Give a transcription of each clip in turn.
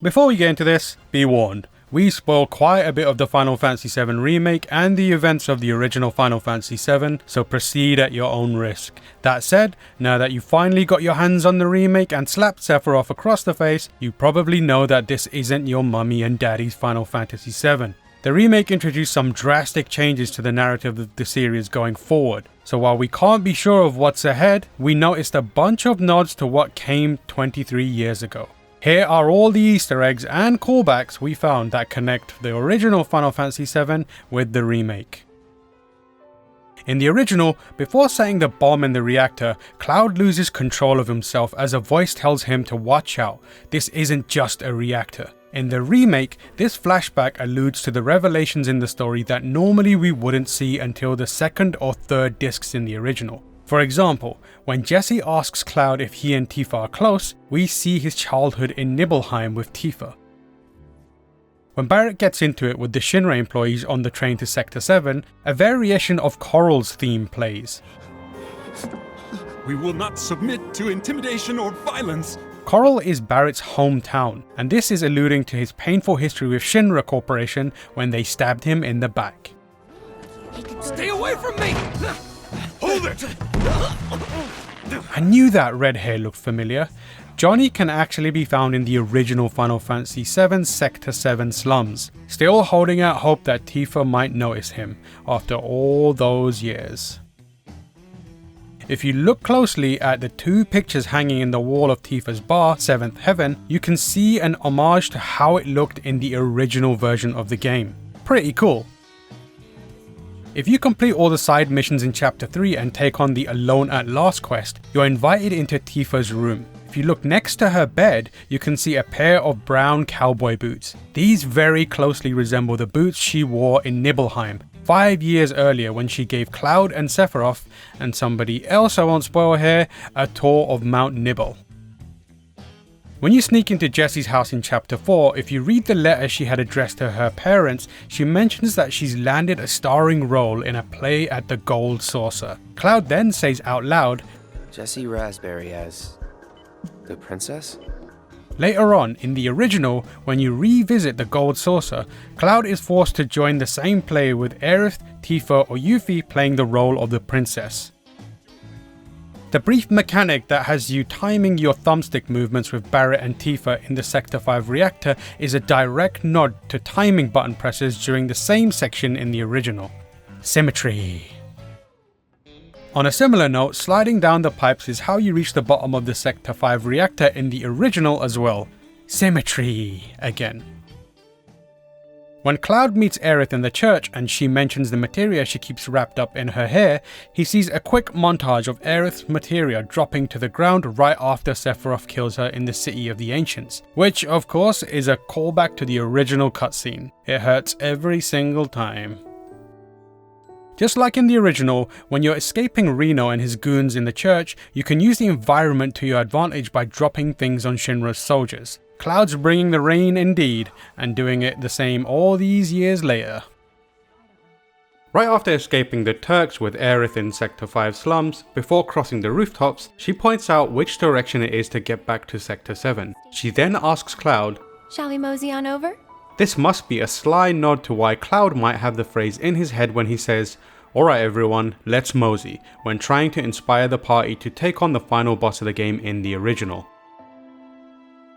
Before we get into this, be warned, we spoil quite a bit of the Final Fantasy VII Remake and the events of the original Final Fantasy VII, so proceed at your own risk. That said, now that you finally got your hands on the remake and slapped Sephiroth across the face, you probably know that this isn't your mummy and daddy's Final Fantasy VII. The remake introduced some drastic changes to the narrative of the series going forward, so while we can't be sure of what's ahead, we noticed a bunch of nods to what came 23 years ago. Here are all the Easter eggs and callbacks we found that connect the original Final Fantasy VII with the remake. In the original, before setting the bomb in the reactor, Cloud loses control of himself as a voice tells him to watch out, this isn't just a reactor. In the remake, this flashback alludes to the revelations in the story that normally we wouldn't see until the second or third discs in the original. For example, when Jesse asks Cloud if he and Tifa are close, we see his childhood in Nibelheim with Tifa. When Barret gets into it with the Shinra employees on the train to Sector 7, a variation of Coral's theme plays. We will not submit to intimidation or violence. Coral is Barret's hometown, and this is alluding to his painful history with Shinra Corporation when they stabbed him in the back. Stay away from me! Hold it! I knew that red hair looked familiar. Johnny can actually be found in the original Final Fantasy VII Sector 7 slums, still holding out hope that Tifa might notice him after all those years. If you look closely at the two pictures hanging in the wall of Tifa's bar, 7th Heaven, you can see an homage to how it looked in the original version of the game. Pretty cool. If you complete all the side missions in Chapter 3 and take on the Alone at Last quest, you're invited into Tifa's room. If you look next to her bed, you can see a pair of brown cowboy boots. These very closely resemble the boots she wore in Nibelheim 5 years earlier when she gave Cloud and Sephiroth, and somebody else I won't spoil here, a tour of Mount Nibel. When you sneak into Jessie's house in Chapter 4, if you read the letter she had addressed to her parents, she mentions that she's landed a starring role in a play at the Gold Saucer. Cloud then says out loud, Jessie Raspberry as the princess? Later on, in the original, when you revisit the Gold Saucer, Cloud is forced to join the same play with Aerith, Tifa or Yuffie playing the role of the princess. The brief mechanic that has you timing your thumbstick movements with Barret and Tifa in the Sector 5 reactor is a direct nod to timing button presses during the same section in the original. Symmetry. On a similar note, sliding down the pipes is how you reach the bottom of the Sector 5 reactor in the original as well. Symmetry again. When Cloud meets Aerith in the church and she mentions the materia she keeps wrapped up in her hair, he sees a quick montage of Aerith's materia dropping to the ground right after Sephiroth kills her in the City of the Ancients, which of course is a callback to the original cutscene. It hurts every single time. Just like in the original, when you're escaping Reno and his goons in the church, you can use the environment to your advantage by dropping things on Shinra's soldiers. Cloud's bringing the rain indeed, and doing it the same all these years later. Right after escaping the Turks with Aerith in Sector 5 slums, before crossing the rooftops, she points out which direction it is to get back to Sector 7. She then asks Cloud, Shall we mosey on over? This must be a sly nod to why Cloud might have the phrase in his head when he says, "Alright everyone, let's mosey," when trying to inspire the party to take on the final boss of the game in the original.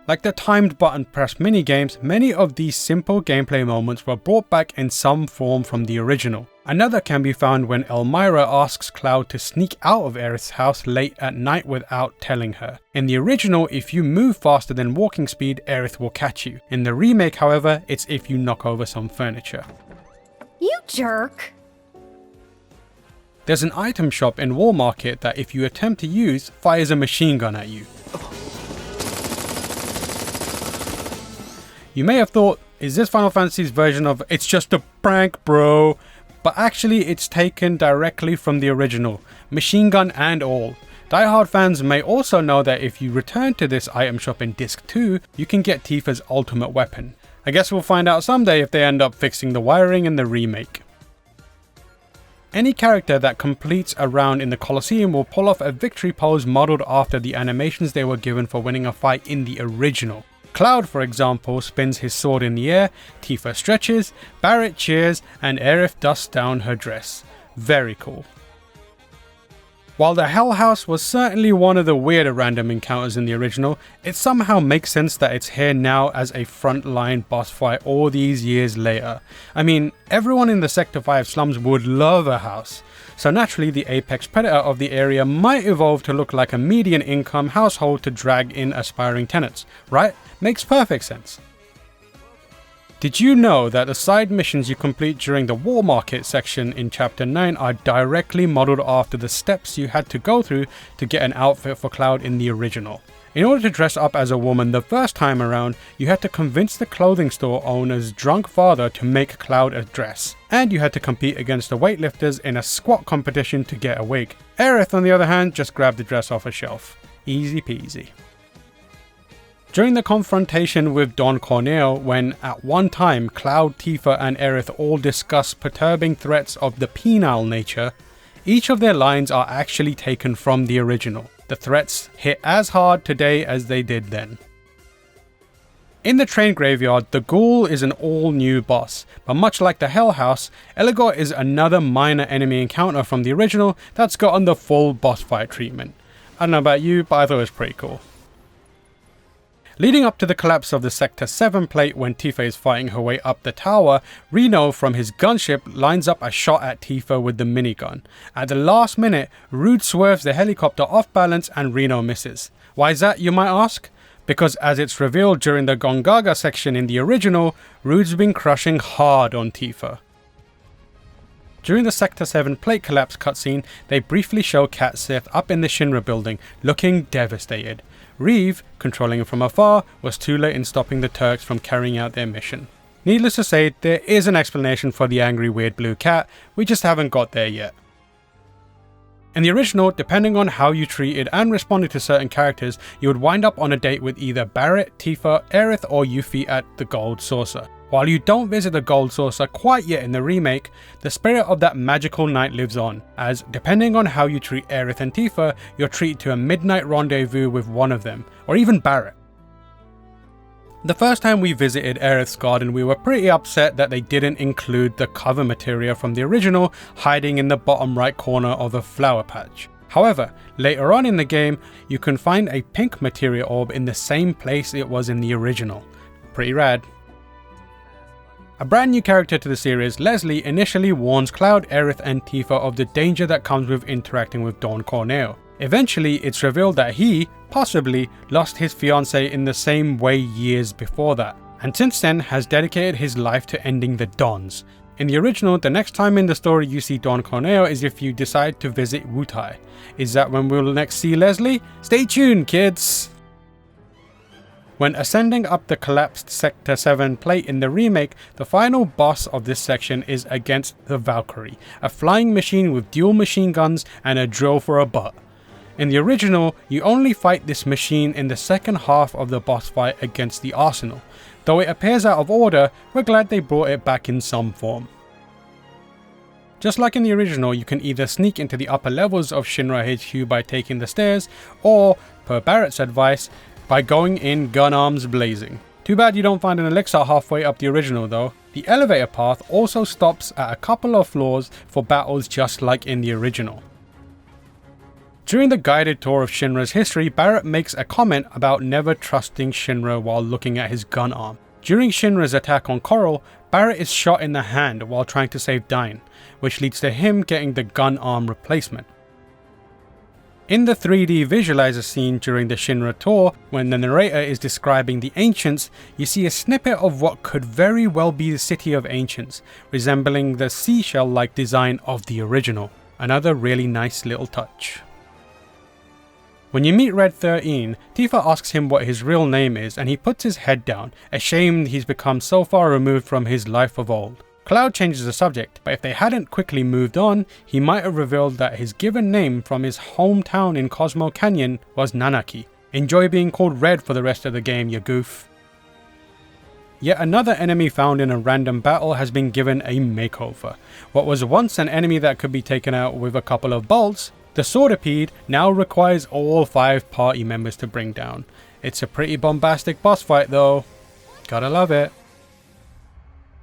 Like the timed button press minigames, many of these simple gameplay moments were brought back in some form from the original. Another can be found when Elmira asks Cloud to sneak out of Aerith's house late at night without telling her. In the original, if you move faster than walking speed, Aerith will catch you. In the remake, however, it's if you knock over some furniture. You jerk! There's an item shop in Wall Market that if you attempt to use, fires a machine gun at you. You may have thought, is this Final Fantasy's version of "it's just a prank bro"? But actually it's taken directly from the original, machine gun and all. Die-hard fans may also know that if you return to this item shop in Disc 2, you can get Tifa's ultimate weapon. I guess we'll find out someday if they end up fixing the wiring in the remake. Any character that completes a round in the Colosseum will pull off a victory pose modelled after the animations they were given for winning a fight in the original. Cloud, for example, spins his sword in the air, Tifa stretches, Barret cheers, and Aerith dusts down her dress. Very cool. While the Hell House was certainly one of the weirder random encounters in the original, it somehow makes sense that it's here now as a frontline boss fight all these years later. I mean, everyone in the Sector 5 slums would love a house, so naturally the apex predator of the area might evolve to look like a median income household to drag in aspiring tenants, right? Makes perfect sense. Did you know that the side missions you complete during the War Market section in Chapter 9 are directly modelled after the steps you had to go through to get an outfit for Cloud in the original? In order to dress up as a woman the first time around, you had to convince the clothing store owner's drunk father to make Cloud a dress, and you had to compete against the weightlifters in a squat competition to get a wig. Aerith, on the other hand, just grabbed the dress off a shelf. Easy peasy. During the confrontation with Don Corneo, when at one time Cloud, Tifa and Aerith all discuss perturbing threats of the penile nature, each of their lines are actually taken from the original. The threats hit as hard today as they did then. In the train graveyard, the Ghoul is an all-new boss, but much like the Hell House, Eligor is another minor enemy encounter from the original that's gotten the full boss fight treatment. I don't know about you, but I thought it was pretty cool. Leading up to the collapse of the Sector 7 plate when Tifa is fighting her way up the tower, Reno from his gunship lines up a shot at Tifa with the minigun. At the last minute, Rude swerves the helicopter off balance and Reno misses. Why is that, you might ask? Because as it's revealed during the Gongaga section in the original, Rude's been crushing hard on Tifa. During the Sector 7 plate collapse cutscene, they briefly show Cat Sith up in the Shinra building, looking devastated. Reeve, controlling him from afar, was too late in stopping the Turks from carrying out their mission. Needless to say, there is an explanation for the angry weird blue cat, we just haven't got there yet. In the original, depending on how you treated and responded to certain characters, you would wind up on a date with either Barret, Tifa, Aerith or Yuffie at the Gold Saucer. While you don't visit the Gold Saucer quite yet in the remake, the spirit of that magical night lives on, as depending on how you treat Aerith and Tifa, you're treated to a midnight rendezvous with one of them, or even Barret. The first time we visited Aerith's garden, we were pretty upset that they didn't include the cover material from the original hiding in the bottom right corner of a flower patch. However, later on in the game, you can find a pink materia orb in the same place it was in the original. Pretty rad. A brand new character to the series, Leslie initially warns Cloud, Aerith and Tifa of the danger that comes with interacting with Don Corneo. Eventually, it's revealed that he, possibly, lost his fiancée in the same way years before that, and since then has dedicated his life to ending the Dons. In the original, the next time in the story you see Don Corneo is if you decide to visit Wutai. Is that when we'll next see Leslie? Stay tuned, kids! When ascending up the collapsed Sector 7 plate in the remake, the final boss of this section is against the Valkyrie, a flying machine with dual machine guns and a drill for a butt. In the original, you only fight this machine in the second half of the boss fight against the Arsenal. Though it appears out of order, we're glad they brought it back in some form. Just like in the original, you can either sneak into the upper levels of Shinra HQ by taking the stairs, or, per Barret's advice, by going in gun arms blazing. Too bad you don't find an elixir halfway up the original though. The elevator path also stops at a couple of floors for battles just like in the original. During the guided tour of Shinra's history, Barret makes a comment about never trusting Shinra while looking at his gun arm. During Shinra's attack on Coral, Barret is shot in the hand while trying to save Dyne, which leads to him getting the gun arm replacement. In the 3D visualizer scene during the Shinra tour, when the narrator is describing the Ancients, you see a snippet of what could very well be the City of Ancients, resembling the seashell-like design of the original. Another really nice little touch. When you meet Red 13, Tifa asks him what his real name is and he puts his head down, ashamed he's become so far removed from his life of old. Cloud changes the subject, but if they hadn't quickly moved on, he might have revealed that his given name from his hometown in Cosmo Canyon was Nanaki. Enjoy being called Red for the rest of the game, you goof. Yet another enemy found in a random battle has been given a makeover. What was once an enemy that could be taken out with a couple of bolts, the Swordipede now requires all 5 party members to bring down. It's a pretty bombastic boss fight though. Gotta love it.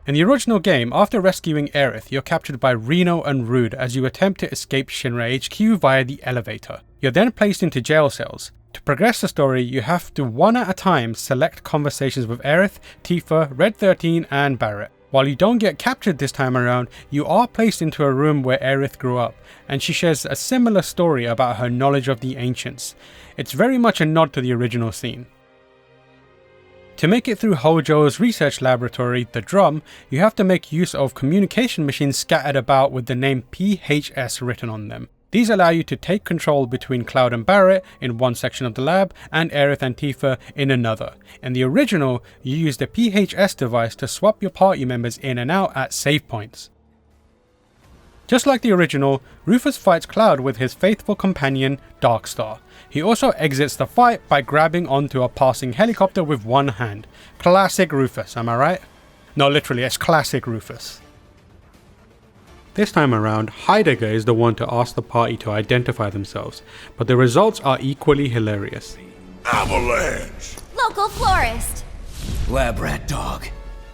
In the original game, after rescuing Aerith, you're captured by Reno and Rude as you attempt to escape Shinra HQ via the elevator. You're then placed into jail cells. To progress the story, you have to one at a time select conversations with Aerith, Tifa, Red 13 and Barret. While you don't get captured this time around, you are placed into a room where Aerith grew up, and she shares a similar story about her knowledge of the ancients. It's very much a nod to the original scene. To make it through Hojo's research laboratory, the Drum, you have to make use of communication machines scattered about with the name PHS written on them. These allow you to take control between Cloud and Barret in one section of the lab and Aerith and Tifa in another. In the original, you use the PHS device to swap your party members in and out at save points. Just like the original, Rufus fights Cloud with his faithful companion, Darkstar. He also exits the fight by grabbing onto a passing helicopter with one hand. Classic Rufus, am I right? No, literally, it's classic Rufus. This time around, Heidegger is the one to ask the party to identify themselves, but the results are equally hilarious. Avalanche! Local florist. Lab rat dog.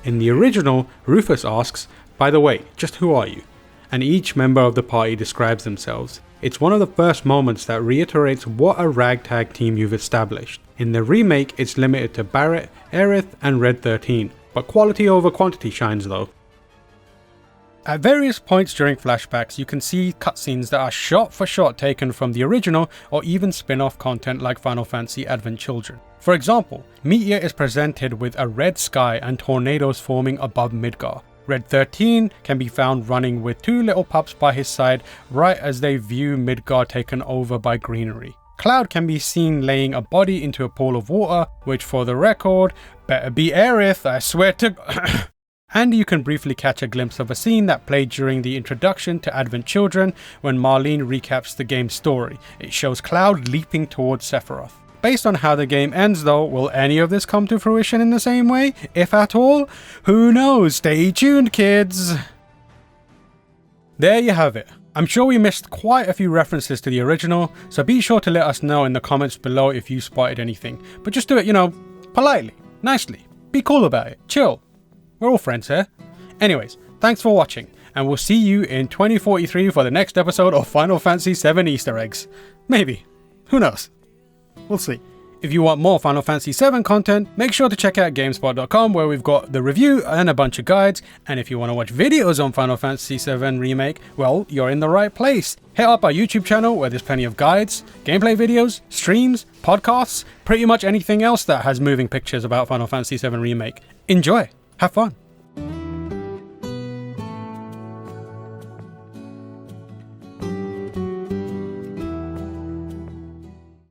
In the original, Rufus asks, "By the way, just who are you?" And each member of the party describes themselves. It's one of the first moments that reiterates what a ragtag team you've established. In the remake, it's limited to Barret, Aerith and Red 13, but quality over quantity shines though. At various points during flashbacks, you can see cutscenes that are shot for shot taken from the original or even spin-off content like Final Fantasy Advent Children. For example, Meteor is presented with a red sky and tornadoes forming above Midgar. Red 13 can be found running with two little pups by his side right as they view Midgar taken over by greenery. Cloud can be seen laying a body into a pool of water, which for the record, better be Aerith, I swear to... And you can briefly catch a glimpse of a scene that played during the introduction to Advent Children when Marlene recaps the game's story. It shows Cloud leaping towards Sephiroth. Based on how the game ends though, will any of this come to fruition in the same way, if at all? Who knows? Stay tuned, kids! There you have it. I'm sure we missed quite a few references to the original, so be sure to let us know in the comments below if you spotted anything. But just do it, politely, nicely. Be cool about it. Chill. We're all friends here. Anyways, thanks for watching, and we'll see you in 2043 for the next episode of Final Fantasy VII Easter eggs. Maybe. Who knows? We'll see. If you want more Final Fantasy VII content, make sure to check out GameSpot.com where we've got the review and a bunch of guides. And if you want to watch videos on Final Fantasy VII Remake, well, you're in the right place. Hit up our YouTube channel where there's plenty of guides, gameplay videos, streams, podcasts, pretty much anything else that has moving pictures about Final Fantasy VII Remake. Enjoy! Have fun!